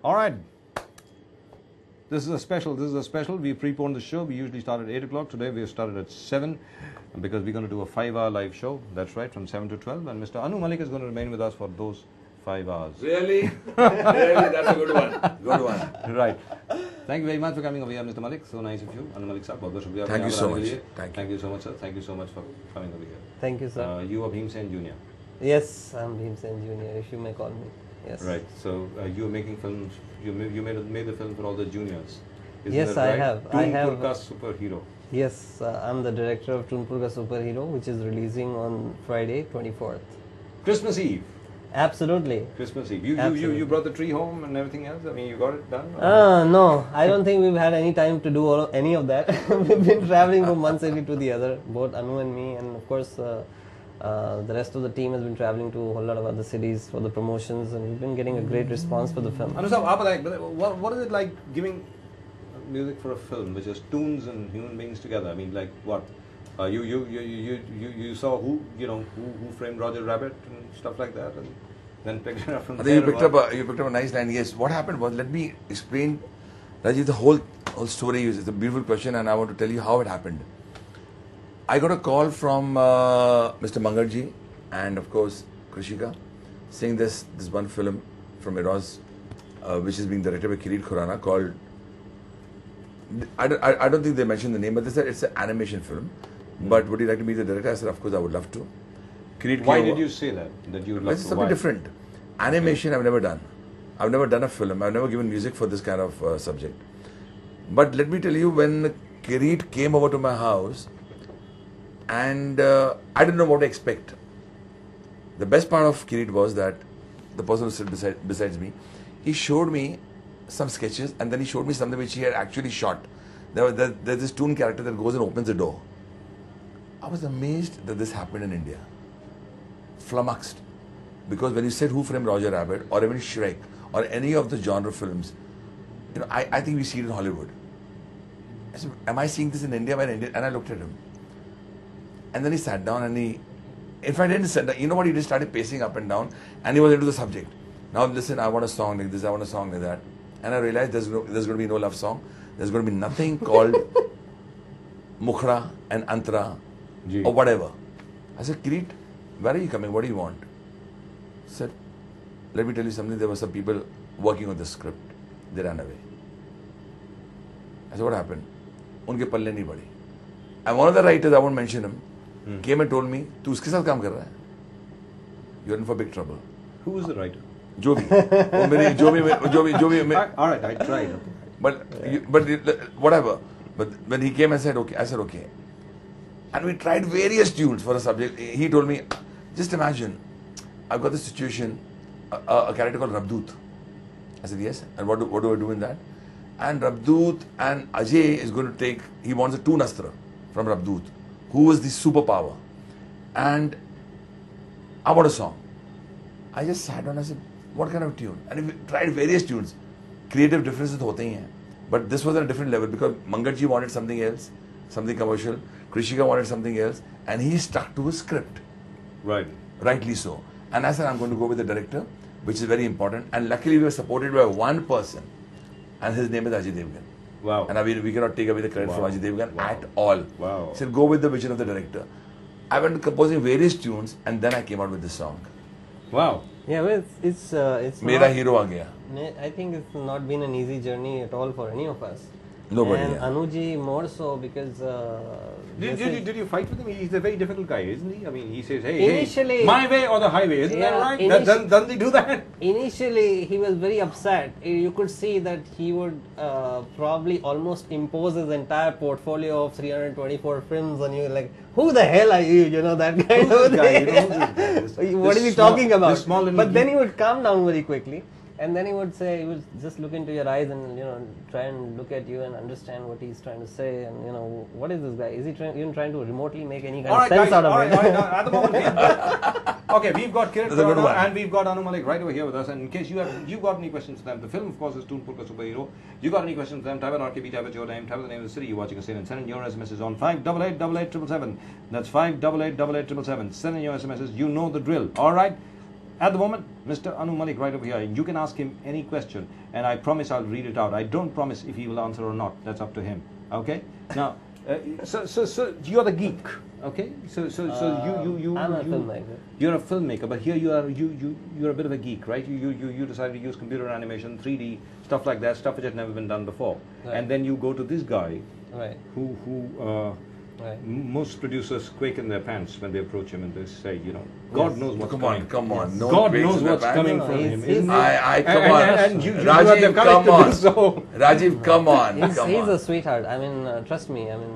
All right. This is a special. We preponed the show. We usually start at 8 o'clock. Today we have started at 7 because we're going to do a 5-hour live show. That's right, from 7 to 12. And Mr. Anu Malik is going to remain with us for those 5 hours. Really? Really? That's a good one. Good one. Right. Thank you very much for coming over here, Mr. Malik. So nice of you. Anu Malik sir. Thank you so much. Thank you so much, sir. Thank you so much for coming over here. Thank you, sir. You are Bhim Sen Jr. Yes, I'm Bhim Sen Jr., if you may call me. Yes. Right. So you are making films. You made the film for all the juniors. Isn't yes, that right? I have. Toonpur ka Superrhero. Yes, I'm the director of Toonpur ka Superrhero, which is releasing on Friday, 24th. Christmas Eve. Absolutely. Christmas Eve. You brought the tree home and everything else? I mean, you got it done? No, I don't think we've had any time to do any of that. We've been traveling from one city to the other, both Anu and me, and of course the rest of the team has been traveling to a whole lot of other cities for the promotions, and we've been getting a great response for the film. Anu sir, what is it like giving music for a film, which is tunes and human beings together? I mean, like what? You saw who framed Roger Rabbit and stuff like that, and then picked it up from there. I think you picked up a nice line. Yes. What happened was, let me explain, Rajiv, the whole story. It's a beautiful question, and I want to tell you how it happened. I got a call from Mr. Mangarji and of course Krishika, saying this one film from Eros, which is being directed by Kireet Khurana, called. I don't think they mentioned the name, but they said it's an animation film. But would you like to meet the director? I said, of course, I would love to. Why did you say that? That you would love to? It's something different. Animation, I've never done. I've never done a film. I've never given music for this kind of subject. But let me tell you, when Kireet came over to my house, and I didn't know what to expect. The best part of Kireet was that the person who stood besides me, he showed me some sketches, and then he showed me something which he had actually shot. There's this toon character that goes and opens the door. I was amazed that this happened in India. Flummoxed. Because when you said Who Framed Roger Rabbit, or even Shrek, or any of the genre films, I think we see it in Hollywood. I said, am I seeing this in India? And I looked at him. And then he sat down and in fact, he didn't sit down. You know what he did? Started pacing up and down, and he was into the subject. Now listen, I want a song like this, I want a song like that. And I realized there's going to be no love song. There's going to be nothing called Mukhra and Antara or whatever. I said, Kireet, where are you coming? What do you want? He said, let me tell you something. There were some people working on the script. They ran away. I said, what happened? Unke palle nahi padi. And one of the writers, I won't mention him, came and told me, tu uske saath kaam kar raha hai. You're in for big trouble. Who was the writer? जो भी all right, I tried. But whatever. But when he came, I said okay. And we tried various tunes for a subject. He told me, just imagine, I've got this situation, a character called Rabdoot. I said, yes. And what do I do in that? And Rabdoot and Ajay is going to take, he wants a toon astra from Rabdoot, who is the superpower. And I want a song. I just sat down and I said, what kind of tune? And we tried various tunes. Creative differences hote hi hain. But this was at a different level because Mangarji wanted something else, something commercial. Krishika wanted something else. And he stuck to his script. Right. Rightly so. And I said, I'm going to go with the director, which is very important. And luckily we were supported by one person. And his name is Ajay Devgan. Wow. And we cannot take away the credit from Ajay Devgan at all. Wow. He said, go with the vision of the director. I went composing various tunes and then I came out with this song. Wow. Yeah, well, it's Mera hero aa gaya. I think it's not been an easy journey at all for any of us. Nobody. And Anuji more so because. Did you fight with him? He's a very difficult guy, isn't he? I mean, he says, Initially, my way or the highway, isn't that right? Doesn't he do that? Initially, he was very upset. You could see that he would probably almost impose his entire portfolio of 324 films on you. Like, who the hell are you? You know, that kind of thing. What is he talking about? But then he would calm down very quickly. And then he would say, he would just look into your eyes and, try and look at you and understand what he's trying to say. And, what is this guy? Is he even trying to remotely make any kind of sense out of it? At the moment, okay, we've got Kireet Khurana and we've got Anu Malik right over here with us. And in case you've got any questions for them, the film, of course, is Toonpur ka Superrhero. You got any questions for them? Type in RKB, type in your name, type in the name of the city you're watching us in, and send in your SMSs on 5888877. That's 5888877. Send in your SMSs. You know the drill. All right? at the moment, Mr. Anu Malik, right over here, you can ask him any question, and I promise I'll read it out. I don't promise if he will answer or not. That's up to him. Okay? Now, so you're the geek. Okay? So you I'm a filmmaker. You're a filmmaker, but here you're a bit of a geek, right? You decided to use computer animation, 3D, stuff like that, stuff which had never been done before. Right. And then you go to this guy, Right. who Right. most producers quake in their pants when they approach him and they say, God knows what's coming. Come on. No God quakes knows in the what's pants. coming No, from he's- him. he's- Isn't it? Come on. And you have the Rajiv, courage come to on. do so. Rajiv, come on. He's a sweetheart. I mean, trust me. I mean,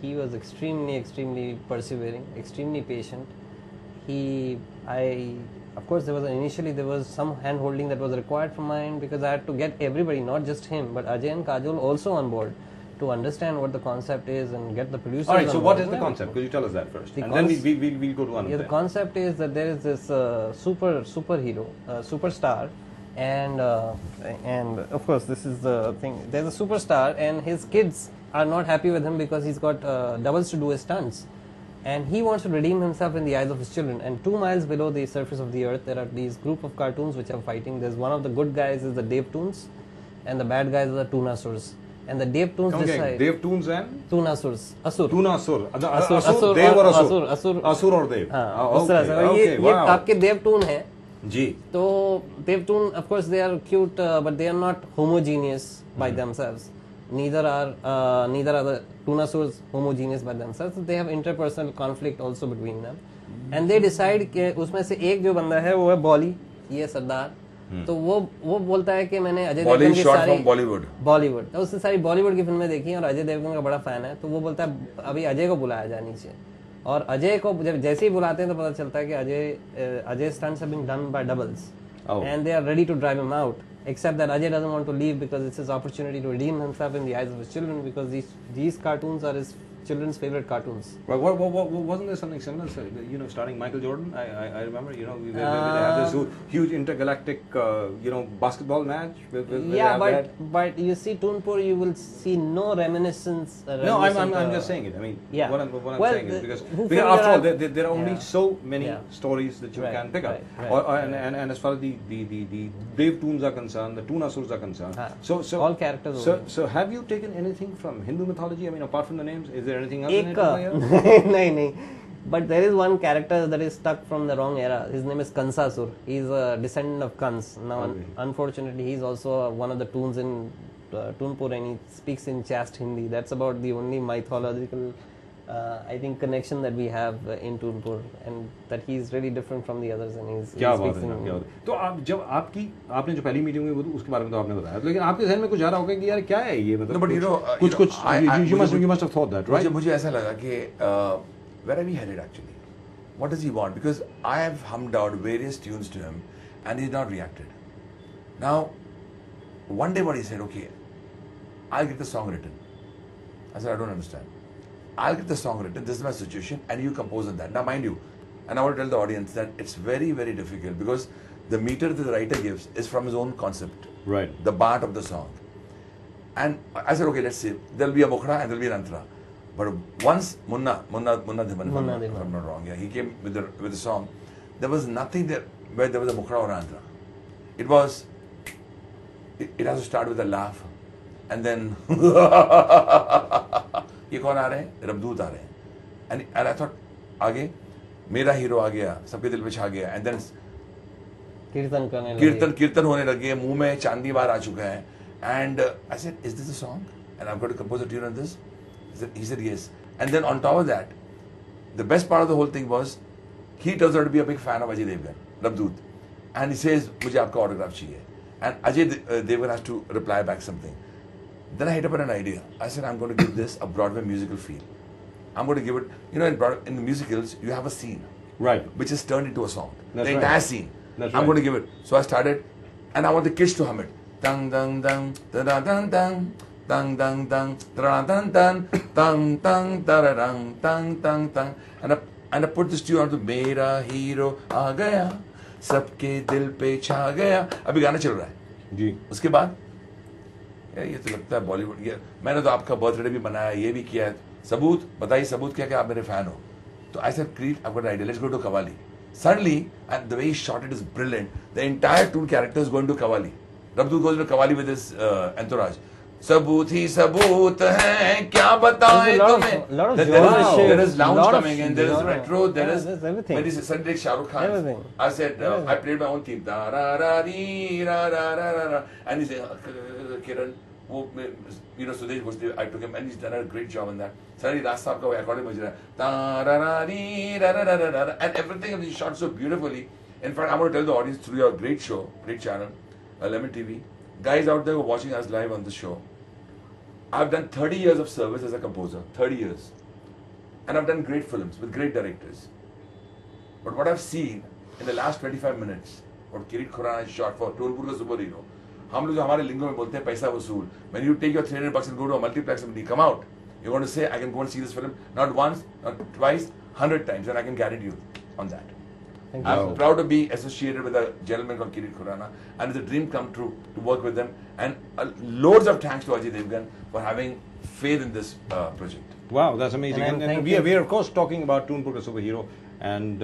he was extremely persevering, extremely patient. Of course, initially there was some hand holding that was required from my end because I had to get everybody, not just him, but Ajay and Kajol also on board to understand what the concept is and get the producers. All right, on so board. what is the concept? Could you tell us that first? The And then we'll go to Anu. Yeah, the then. concept is that there is this superhero, superstar, and of course this is the thing. There's a superstar, and his kids are not happy with him because he's got doubles to do his stunts, and he wants to redeem himself in the eyes of his children. And 2 miles below the surface of the earth, there are these group of cartoons which are fighting. There's one of the good guys is the Dave Toons, and the bad guys are the Toonasurs. And the Dave Toons decide. Dave Toons and Toonasurs, Asur. Toonasur. Asur, Dev or Asur, Asur? Asur. Asur or Dev? हाँ, उस तरह से और ये wow. आपके देवटून हैं जी. तो देवटून of course they are cute but they are not homogeneous by themselves, neither are the Toonasurs homogeneous by themselves, so they have interpersonal conflict also between them, and they decide कि उसमें से एक जो बंदा है वो है बॉली, ये सरदार, तो वो बोलता है कि मैंने अजय देवगन की सारी बॉलीवुड तो उसने सारी बॉलीवुड की फिल्में देखी हैं और अजय देवगन का बड़ा फैन है, तो वो बोलता है अभी अजय को बुलाया जाए नीचे, और अजय को जब जैसे ही बुलाते हैं तो पता चलता है कि Ajay stunts have been done by doubles, and they are ready to drive him out, except that Ajay doesn't want to leave because it's his opportunity to redeem himself in the eyes of his children, because these cartoons are his children's favorite cartoons. Well, wasn't there something similar? So, starring Michael Jordan. I remember. They have this huge intergalactic, basketball match. But you see Toonpur, you will see no reminiscence. No, I'm just saying it. I mean, yeah. what I'm saying is because after all, there are only so many stories that you can pick up. And as far as the Dave Toons are concerned, the Toonasurs are concerned. So all characters. So have you taken anything from Hindu mythology? I mean, apart from the names, is there anything else? नहीं, but there is one character that is stuck from the wrong era. His name is Kansasur. He is a descendant of Kans. Now, unfortunately, he is also one of the Toons in Toonpur, and he speaks in chaste Hindi. That's about the only mythological, I think, connection that we have in Toonpur, and that he is really different from the others. And he speaks in. तो आप जब आपने जो पहली meeting हुई वो उसके बारे में तो आपने बताया, लेकिन आपके ज़हन में कुछ आ रहा होगा कि यार क्या है ये, मतलब कुछ you must have thought that, right? मुझे ऐसा लगा कि where are we headed actually? What does he want? Because I have hummed out various tunes to him and he's not reacted. Now, one day what he said, okay, I'll get the song written. I said, I don't understand. I'll get the song written, this is my situation, and you compose on that. Now, mind you, and I want to tell the audience that it's very, very difficult because the meter that the writer gives is from his own concept. Right. The part of the song. And I said, okay, let's see. There'll be a Mukhra and there'll be an Antara. But once Munna Dhiman, if I'm not wrong, he came with the song, there was nothing there where there was a Mukhra or Antara. It has to start with a laugh, and then ये कौन आ रहे हैं? रबदूत आ रहे हैं. And I thought, आगे मेरा hero आ गया, सबके दिल पे छा गया, and then कीर्तन होने लगे, मुंह में चांदी बार आ चुका है, and I said, is this a song? And I've got to compose a tune on this. He said yes. And then on top of that, the best part of the whole thing was, he turns out to be a big fan of Ajay Devgan, Rabdoot, and he says, मुझे आपका autograph चाहिए. And Ajay Devgan has to reply back something. Then I hit upon an idea. I said, I'm going to give this a Broadway musical feel. I'm going to give it, in the musicals, you have a scene, right, which is turned into a song. That's the right. entire scene. That's I'm right. going to give it. So I started, and I want the kids to hum it. Dang, dang, dang, da da dang, dang, dang, dang, dang, da dang, dang, dang, dang, da dang, dang, dang, dang. And I put this tune on to Mera Hero aa gaya, sabke dil pe cha gaya. अभी गाना चल रहा है. जी. उसके बाद ये तो लगता है बॉलीवुड, ये मैंने तो आपका बर्थडे भी बनाया, ये भी किया है, सबूत बताइए, सबूत क्या कि आप मेरे फैन हो. तो I said, great, I've got an idea, let's go to Qawwali. Suddenly, and the way he shot it is brilliant. The entire tune character is going to Qawwali. Rabdul goes into Qawwali with his entourage. Sabut hi sabut hai, kya bataye tumhe. Lot of There is lounge coming in, there is retro, there is everything. when he suddenly Shah Rukh Khan. Everything. I said, I played my own theme. Da ra ra dee, ra ra ra ra ra. And he said, Kiran, Sudesh Bhusde, I took him and he's done a great job in that. Suddenly Ras Saab ka according to da ra ra dee, ra ra ra ra ra. And everything is shot so beautifully. In fact, I'm going to tell the audience through your great show, great channel, Lemon TV. Guys out there who are watching us live on the show, I've done 30 years of service as a composer, 30 years. And I've done great films with great directors. But what I've seen in the last 25 minutes, what Kireet Khurana has shot for Toonpur ka Superrhero, हम लोग हमारे लिंगो में बोलते हैं पैसा वसूल. When you take your $300 and go to a multiplex and come out, you're going to say, I can go and see this film not once, not twice, 100 times, and I can guarantee you on that. I'm proud to be associated with a gentleman called Kireet Khurana, and it's a dream come true to work with them. And loads of thanks to Ajay Devgan for having faith in this project. Wow, that's amazing. And we are of course talking about Toonpur ka Superhero, and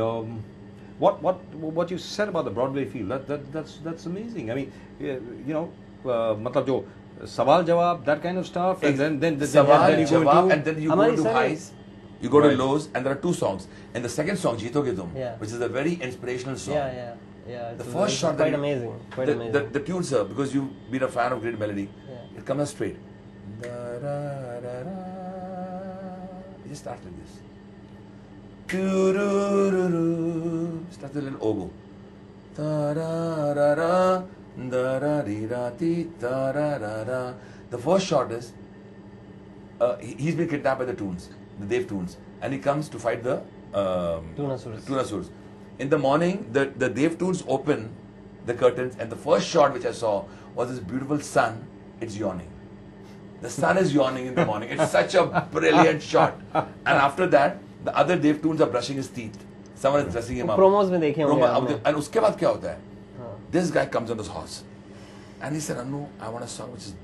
what you said about the Broadway feel, that's amazing. I mean, मतलब जो सवाल जवाब, that kind of stuff, and then सवाल you go जवाब, into, and then you go into highs. You go to lows, and there are two songs. In the second song, Jeetoge Tum, which is a very inspirational song. Yeah. The first shot, quite amazing. Quite amazing. The tune, sir, because you've been a fan of great melody, it comes out straight. It just starts like this. Starts with a little oboe. The first shot is he's been kidnapped by the tunes, the Dev tunes, and he comes to fight the Tunasurs. In the morning, the Dev tunes open the curtains, and the first shot which I saw was this beautiful sun. It's yawning. The sun is yawning in the morning. It's such a brilliant shot. And after that, the other Dev tunes are brushing his teeth. Someone is dressing him up. Promos में देखे होंगे. And उसके बाद क्या होता है? This guy comes on this horse, and he said, Anu, I want a song which is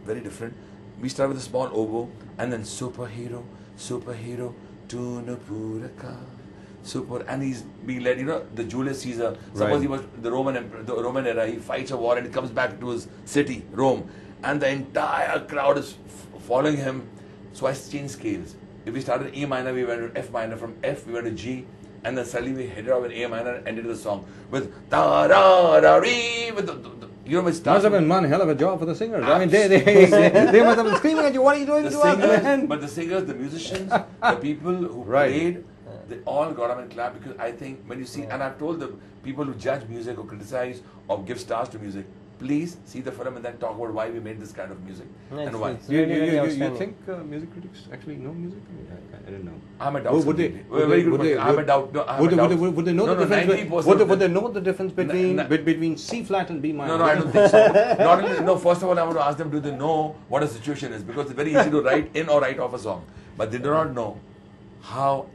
very different. We start with a small oboe, and then Superrhero, Toonpur ka Super, and he's being led, the Julius Caesar. Suppose he was the Roman emperor, the Roman era. He fights a war and he comes back to his city, Rome, and the entire crowd is following him. So I changed scales. If we started E minor, we went to F minor. From F, we went to G. And then suddenly we hit it off in A minor and ended the song with ta ra ra re with it must have been one hell of a job for the singers. I mean, they must have been screaming at you. What are you doing? But the singers, the musicians, the people who played, they all got up and clapped, because I think when you see, and I've told the people who judge music or criticize or give stars to music, please see the film and then talk about why we made this kind of music and why. You think music critics actually know music? I don't know. I'm a doubt. Would they? Very good question. I'm a doubt. Would they know the difference? Would they know the difference between C flat and B minor? No, I don't think so. No, first of all, I want to ask them, do they know what a situation is? Because it's very easy to write in or write off a song, but they do not know how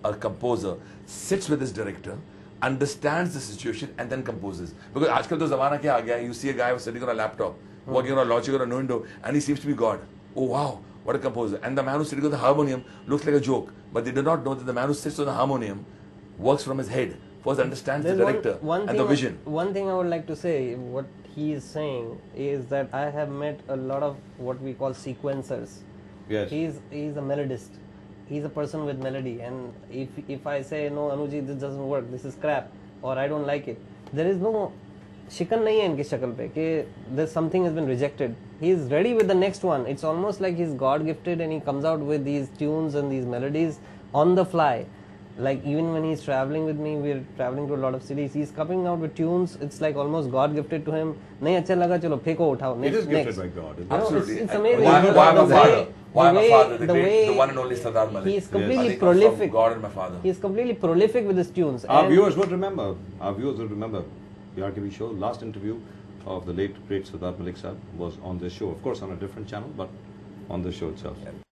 a composer sits with his director, understands the situation, and then composes. Because आजकल तो ज़माना क्या आ गया है? You see a guy sitting on a laptop, working on a Logic or a Nuendo, and he seems to be God. Oh wow, what a composer! And the man who's sitting on the harmonium looks like a joke, but they do not know that the man who sits on the harmonium works from his head. First understands the director and the vision. One thing I would like to say, what he is saying is that I have met a lot of what we call sequencers. Yes. He's a melodist. He's a person with melody, and if I say, no Anuji, this doesn't work, this is crap, or I don't like it, there is no शिकन नहीं है इनकी शक्ल पे कि there's something has been rejected. He is ready with the next one. It's almost like he's God gifted, and he comes out with these tunes and these melodies on the fly. Like even when he's traveling with me, we're traveling to a lot of cities, he's coming out with tunes. It's like almost God gifted to him. नहीं अच्छा लगा चलो फेंको उठाओ. It is gifted by God. Absolutely. It's amazing. Why my father? Why my father? The one and only Sardar Malik. He's completely Yes. prolific. God and my father. He's completely prolific with his tunes. Our viewers would remember. The RTV show, last interview of the late great Sardar Malik Sahab was on this show. Of course, on a different channel, but on the show itself.